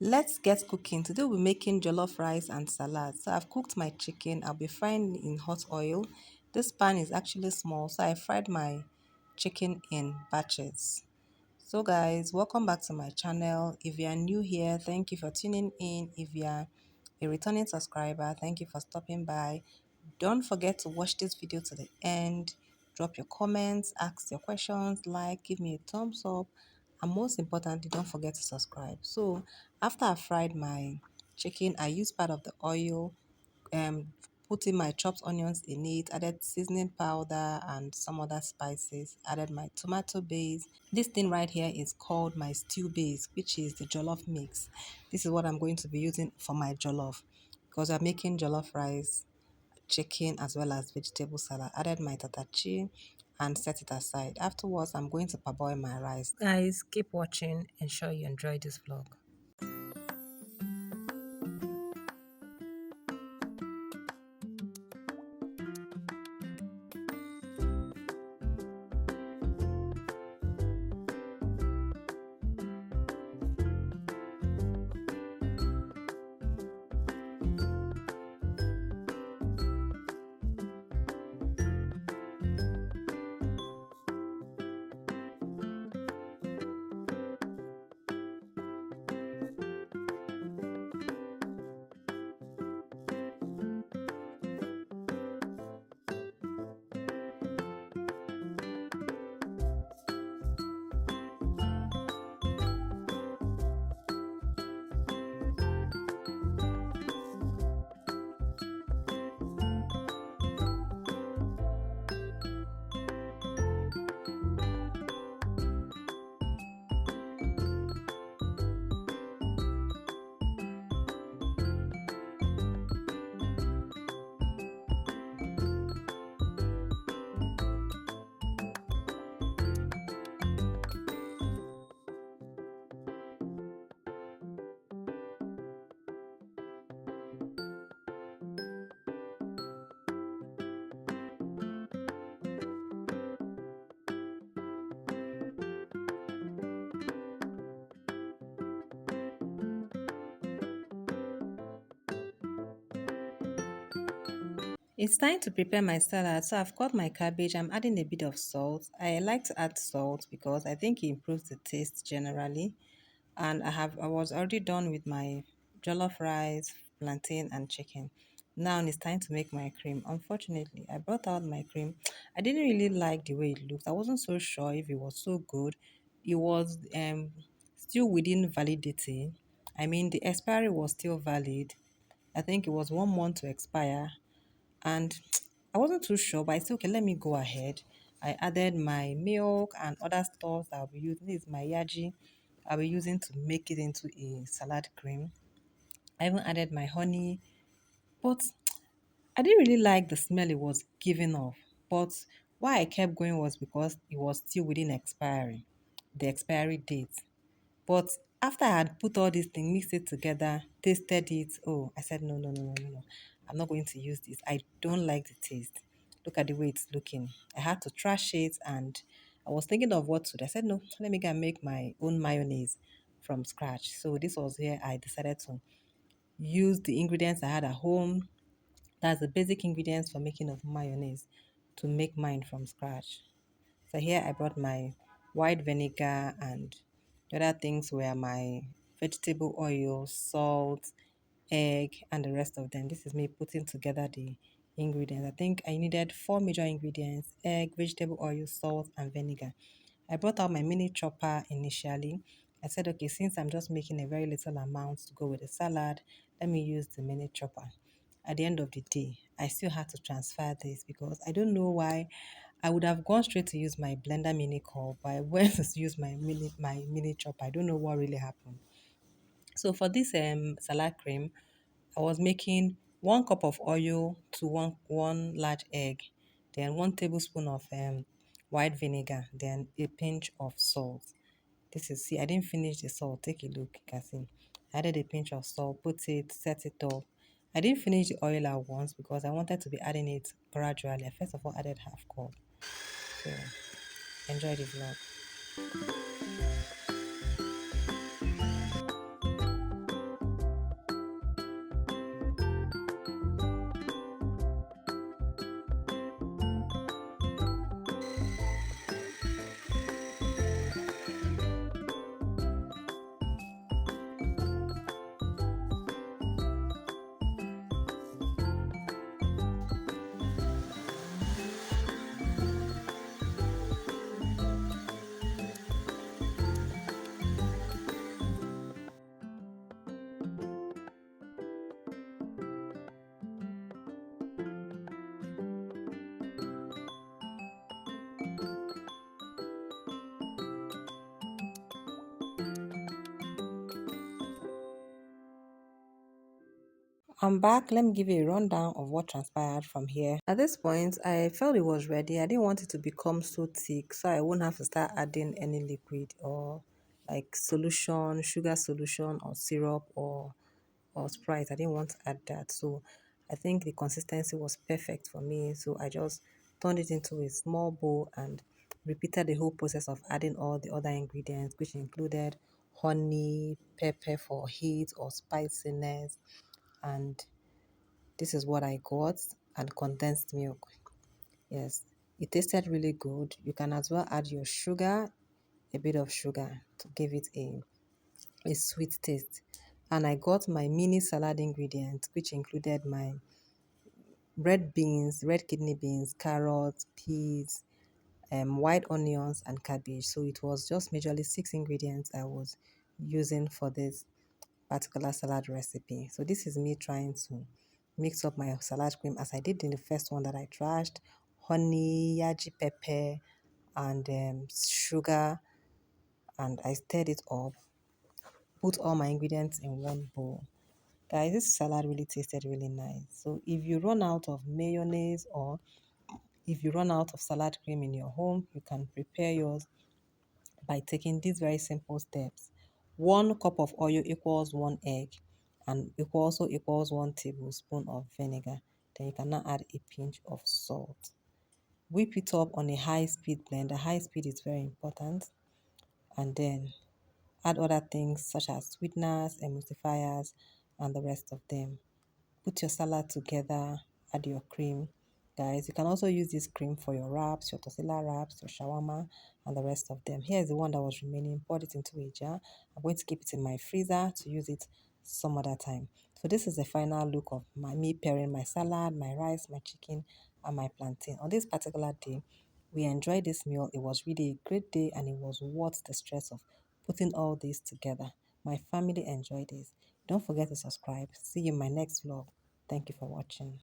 Let's get cooking. Today we'll be making jollof rice and salad. So I've cooked my chicken. I'll be frying in hot oil. This pan is actually small, so I fried my chicken in batches. So guys, welcome back to my channel. If you are new here, thank you for tuning in. If you are a returning subscriber, thank you for stopping by. Don't forget to watch this video to the end. Drop your comments, ask your questions, like, give me a thumbs up, and most importantly, don't forget to subscribe. So after I fried my chicken, I used part of the oil, um put in my chopped onions in it, added seasoning powder and some other spices, added my tomato base. This thing right here is called my stew base, which is the jollof mix. This is what I'm going to be using for my jollof because I'm making jollof rice, chicken as well as vegetable salad. Added my tatachi and set it aside. Afterwards, I'm going to parboil my rice. Guys, keep watching. Ensure you enjoy this vlog. It's time to prepare my salad. So I've cut my cabbage. I'm adding a bit of salt. I like to add salt because I think it improves the taste generally. And I was already done with my jollof rice, plantain and chicken. Now it's time to make my cream. Unfortunately, I brought out my cream. I didn't really like the way it looked. I wasn't so sure if it was so good. It was still within validity. I mean, the expiry was still valid. I think it was 1 month to expire, and I wasn't too sure, but I said, okay, let me go ahead. I added my milk and other stuff that I'll be using. This is my yaji. I'll be using to make it into a salad cream. I even added my honey, but I didn't really like the smell it was giving off. But why I kept going was because it was still within expiry, the expiry date. But after I had put all these things, mixed it together, tasted it, oh, I said, no, no, no, no, no, no. I'm not going to use this. I don't like the taste. Look at the way it's looking. I had to trash it, and I was thinking of what to do. I said, no, let me go and make my own mayonnaise from scratch. So this was where I decided to use the ingredients I had at home. That's the basic ingredients for making of mayonnaise to make mine from scratch. So here I brought my white vinegar, and the other things were my vegetable oil, salt, egg, and the rest of them. This is me putting together the ingredients. I think I needed four major ingredients: egg, vegetable oil, salt, and vinegar. I brought out my mini chopper initially. I said, okay, since I'm just making a very little amount to go with the salad, let me use the mini chopper. At the end of the day, I still had to transfer this because I don't know why. I would have gone straight to use my blender mini cup, but I went to use my mini chopper. I don't know what really happened. So for this salad cream, I was making 1 cup of oil to one large egg, then 1 tablespoon of white vinegar, then a pinch of salt. This is, see, I didn't finish the salt. Take a look, you can see. I added a pinch of salt, put it, set it up. I didn't finish the oil at once because I wanted to be adding it gradually. I first of all added half cup. So enjoy the vlog. I'm back. Let me give you a rundown of what transpired from here. At this point, I felt it was ready. I didn't want it to become so thick, so I won't have to start adding any liquid or like solution, sugar solution or syrup or Sprite. I didn't want to add that. So I think the consistency was perfect for me. So I just turned it into a small bowl and repeated the whole process of adding all the other ingredients, which included honey, pepper for heat or spiciness, and this is what I got, and condensed milk. Yes, it tasted really good. You can as well add your sugar, a bit of sugar to give it a sweet taste. And I got my mini salad ingredients, which included my red beans, red kidney beans, carrots, peas, white onions, and cabbage. So it was just majorly six ingredients I was using for this particular salad recipe. So this is me trying to mix up my salad cream as I did in the first one that I trashed: honey, yaji pepper, and sugar, and I stirred it up, put all my ingredients in one bowl. Guys, this salad really tasted really nice. So if you run out of mayonnaise or if you run out of salad cream in your home, you can prepare yours by taking these very simple steps. 1 cup of oil equals 1 egg, and it also equals 1 tablespoon of vinegar. Then you can now add a pinch of salt. Whip it up on a high speed blender. High speed is very important. And then add other things such as sweeteners, emulsifiers, and the rest of them. Put your salad together, add your cream. Guys, you can also use this cream for your wraps, your tortilla wraps, your shawarma, and the rest of them. Here is the one that was remaining. Poured it into a jar. I'm going to keep it in my freezer to use it some other time. So this is the final look of me pairing my salad, my rice, my chicken, and my plantain. On this particular day, we enjoyed this meal. It was really a great day and it was worth the stress of putting all this together. My family enjoyed this. Don't forget to subscribe. See you in my next vlog. Thank you for watching.